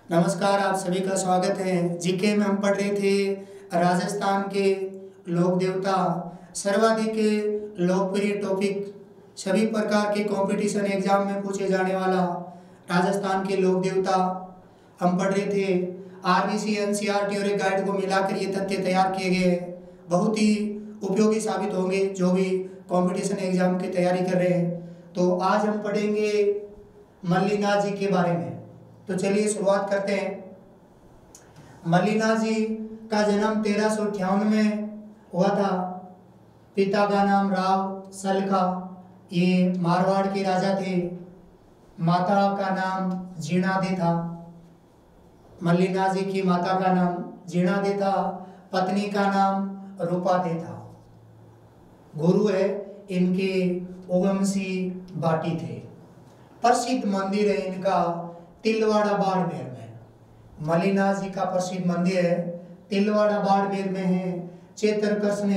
नमस्कार, आप सभी का स्वागत है। जीके में हम पढ़ रहे थे राजस्थान के लोक देवता, सर्वाधिक लोकप्रिय टॉपिक, सभी प्रकार के कंपटीशन एग्जाम में पूछे जाने वाला राजस्थान के लोक देवता हम पढ़ रहे थे। आरबीसी, एनसीईआरटी और एक गाइड को मिलाकर ये तथ्य तैयार किए गए, बहुत ही उपयोगी साबित होंगे जो भी कंपटीशन एग्जाम की तैयारी कर रहे हैं। तो आज हम पढ़ेंगे मल्लिनाथ जी के बारे में। तो चलिए शुरुआत करते हैं। मल्लिनाथ जी का जन्म 1358 में हुआ था। पिता का नाम राव सलखा, ये मारवाड़ के राजा थे। माता का नाम जीणादे था। मल्लिनाथ जी की माता का नाम जीणादे था, पत्नी का नाम रूपादे था। गुरु है इनके उगमसी बाटी थे। प्रसिद्ध मंदिर है इनका तिलवाड़ा बाड़मेर में। मल्लिनाथ जी का प्रसिद्ध मंदिर है तिलवाड़ा बाड़मेर में है। चैत्रकर्षण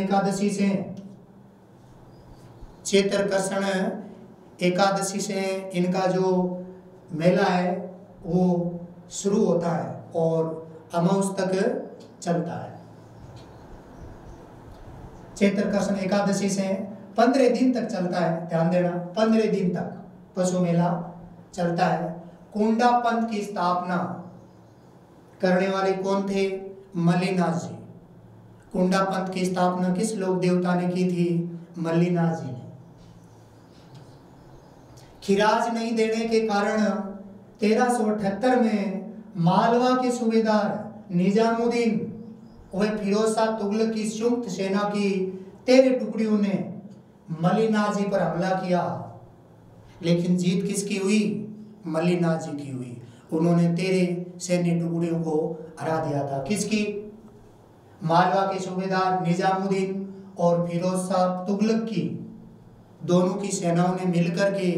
एकादशी से इनका जो मेला है वो शुरू होता है और अमावस तक चलता है। चैत्रकर्षण एकादशी से 15 दिन तक चलता है, ध्यान देना, 15 दिन तक पशु मेला चलता है। कुंडा पंथ की स्थापना करने वाले कौन थे? मल्लिनाथ जी। कुंडा पंथ की स्थापना किस लोक देवता ने की थी? मल्लिनाथ जी ने। खिराज नहीं देने के कारण 1378 में मालवा के सूबेदार निजामुद्दीन व फिरोज शाह तुगलक की संयुक्त सेना की 13 टुकड़ियों ने मल्लिनाथ जी पर हमला किया, लेकिन जीत किसकी हुई? मल्लिनाथ जी की हुई। उन्होंने 13 सैन्य टुकड़ियों को हरा दिया था। किसकी? मालवा के सूबेदार निजामुद्दीन और फिरोज शाह तुगलक की, दोनों की सेनाओं ने मिलकर के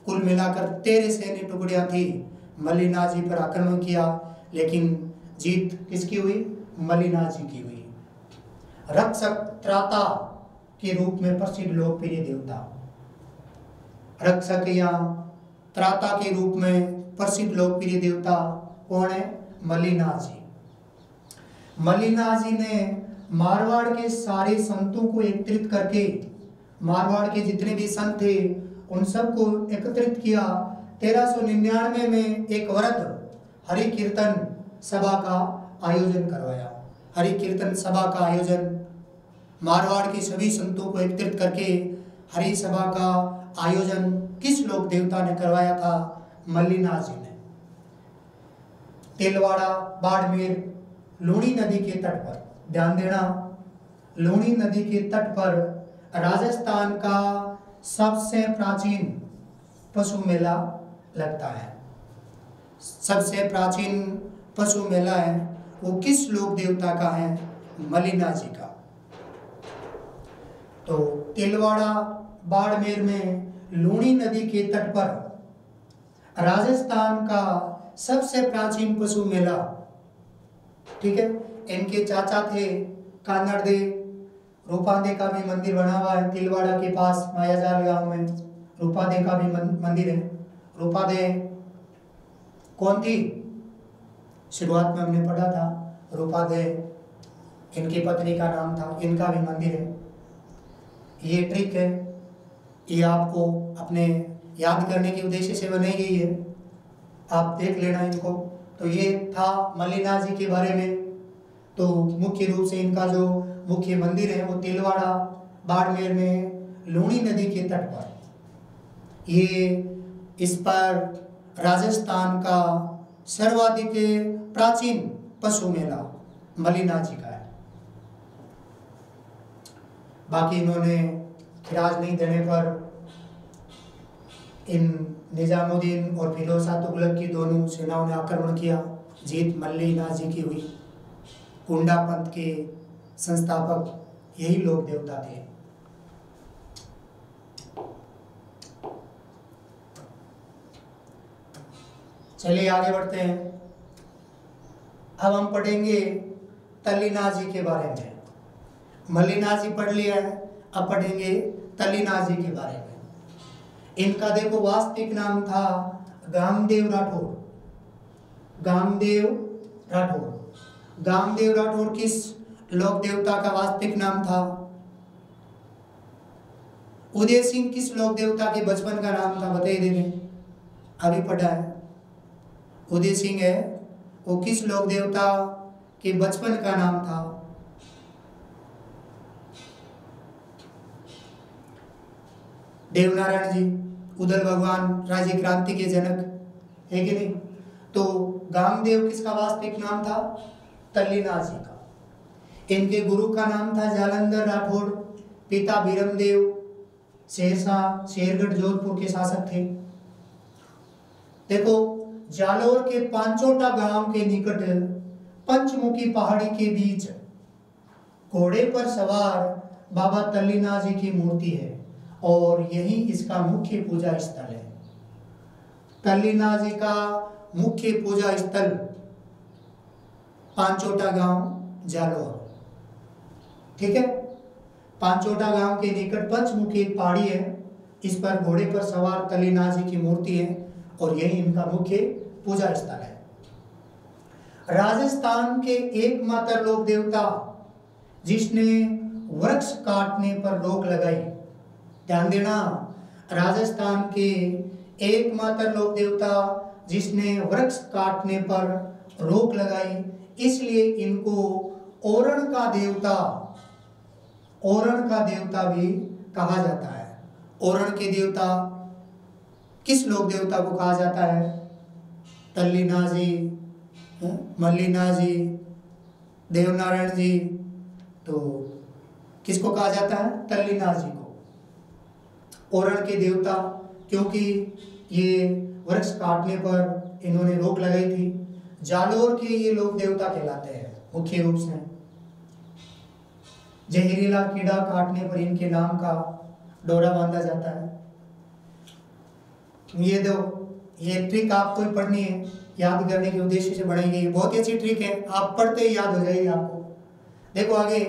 कुल मिलाकर 13 सैन्य टुकड़ियां थी, मल्लिनाथ जी पर आक्रमण किया, लेकिन जीत किसकी हुई? मल्लिनाथ जी की हुई। रक्षक त्राता के रूप में प्रसिद्ध लोकप्रिय देवता, रक्षक या त्राता के रूप में प्रसिद्ध लोकप्रिय देवता कौन है? मल्लिनाथ जी। मल्लिनाथ जी ने मारवाड़ के सारे संतों को एकत्रित करके, मारवाड़ के जितने भी संत थे उन सबको एकत्रित किया। 1399 में एक वृहद हरि कीर्तन सभा का आयोजन करवाया। हरि कीर्तन सभा का आयोजन, मारवाड़ के सभी संतों को एकत्रित करके हरि सभा का आयोजन किस लोक देवता ने करवाया था? मल्लिनाथ जी ने। तिलवाड़ा बाड़मेर लूणी नदी के तट पर, ध्यान देना, लूणी नदी के तट पर राजस्थान का सबसे प्राचीन पशु मेला लगता है। सबसे प्राचीन पशु मेला है वो किस लोक देवता का है? मल्लिनाथ जी का। तो तिलवाड़ा बाड़मेर में लूणी नदी के तट पर राजस्थान का सबसे प्राचीन पशु मेला, ठीक है। इनके चाचा थे कानड़दे, रूपादे का भी मंदिर बना हुआ है तिलवाड़ा के पास मायाजाल गांव में। रूपादे का भी मंदिर है। रूपादे कौन थी? शुरुआत में हमने पढ़ा था, रूपादे इनकी पत्नी का नाम था। इनका भी मंदिर है। ये ट्रिक है, ये आपको अपने याद करने के उद्देश्य से बनाई गई है, आप देख लेना इनको। तो ये था मल्लिनाथ जी के बारे में। तो मुख्य रूप से इनका जो मुख्य मंदिर है वो तिलवाड़ा बाड़मेर में लूणी नदी के तट पर। ये इस पर राजस्थान का सर्वाधिक प्राचीन पशु मेला मल्लिनाथ जी का है। बाकी इन्होंने खिराज नहीं देने पर इन निजामुद्दीन और फिरोज शाह तुगलक की दोनों सेनाओं ने आक्रमण किया। जीत मल्लिनाथ जी की हुई। कुंडा पंथ के संस्थापक यही लोक देवता थे। चलिए आगे बढ़ते हैं। अब हम पढ़ेंगे तल्लीनाथ जी के बारे में। मल्लिनाथ जी पढ़ लिया है, अब पढ़ेंगे तल्लीनाथ जी के बारे में। इनका देखो वास्तविक नाम था गांगदेव राठौर। गांगदेव राठौड़। गांगदेव राठौड़ किस लोक देवता का वास्तविक नाम था? उदय सिंह किस लोक देवता के बचपन का नाम था? बताइए देखें, अभी पढ़ा है। उदय सिंह है, वो किस लोक देवता के बचपन का नाम था? देवनारायण जी, उदल भगवान, राज्य क्रांति के जनक, है कि नहीं? तो गांगदेव किसका वास्तविक नाम था? तल्लीनाथ जी का। इनके गुरु का नाम था जालंधर राठौड़। पिता बीरमदेव शेरशाह शेरगढ़ जोधपुर के शासक थे। देखो, जालोर के पांचोटा गांव के निकट पंचमुखी पहाड़ी के बीच घोड़े पर सवार बाबा तल्लीनाथ जी की मूर्ति है और यही इसका मुख्य पूजा स्थल है। तल्लीनाथ जी का मुख्य पूजा स्थल पांचोटा गांव जालोर, ठीक है। पांचोटा गांव के निकट पंचमुखी एक पहाड़ी है, इस पर घोड़े पर सवार तल्लीनाथ जी की मूर्ति है और यही इनका मुख्य पूजा स्थल है। राजस्थान के एकमात्र लोक देवता जिसने वृक्ष काटने पर रोक लगाई, ध्यान देना, राजस्थान के एकमात्र लोक देवता जिसने वृक्ष काटने पर रोक लगाई, इसलिए इनको ओरण का देवता भी कहा जाता है। ओरण के देवता किस लोक देवता को कहा जाता है? तल्लीनाथ जी, मल्लीनाथ जी, देवनारायण जी, तो किसको कहा जाता है? तल्लीनाथ जी को ओरण के देवता, क्योंकि ये वृक्ष काटने पर इन्होंने रोक लगाई थी। जालोर के ये लोक देवता कहलाते हैं मुख्य रूप से। जहरीला कीड़ा काटने पर इनके नाम का डोरा बांधा जाता है। ये दो, ये ट्रिक आपको पढ़नी है, याद करने के उद्देश्य से बनाई गई है। बहुत ही अच्छी ट्रिक है, आप पढ़ते ही याद हो जाएगी आपको। देखो आगे,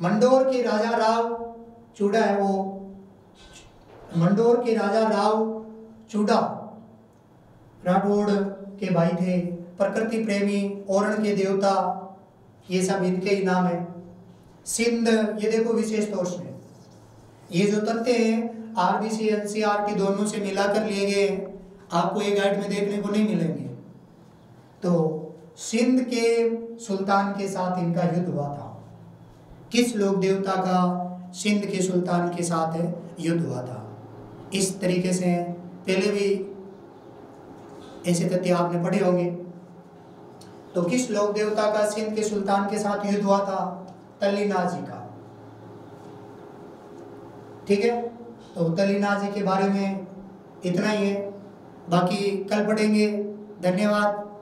मंडोर के राजा राव चूड़ा है, वो मंडोर के राजा राव चूड़ा राठौड़ के भाई थे, प्रकृति प्रेमी, ओरण के देवता, ये सब इनके ही नाम है। सिंध, ये देखो विशेष तौर से ये जो तथ्य हैं आरबीसी एनसीईआरटी दोनों से मिलाकर लिए गए, आपको ये गाइड में देखने को नहीं मिलेंगे। तो सिंध के सुल्तान के साथ इनका युद्ध हुआ था। किस लोक देवता का सिंध के सुल्तान के साथ युद्ध हुआ था? इस तरीके से पहले भी ऐसे तथ्य आपने पढ़े होंगे। तो किस लोक देवता का सिंध के सुल्तान के साथ युद्ध हुआ था? तल्लीनाथ जी का, ठीक है। तो तल्लीनाथ जी के बारे में इतना ही है, बाकी कल पढ़ेंगे। धन्यवाद।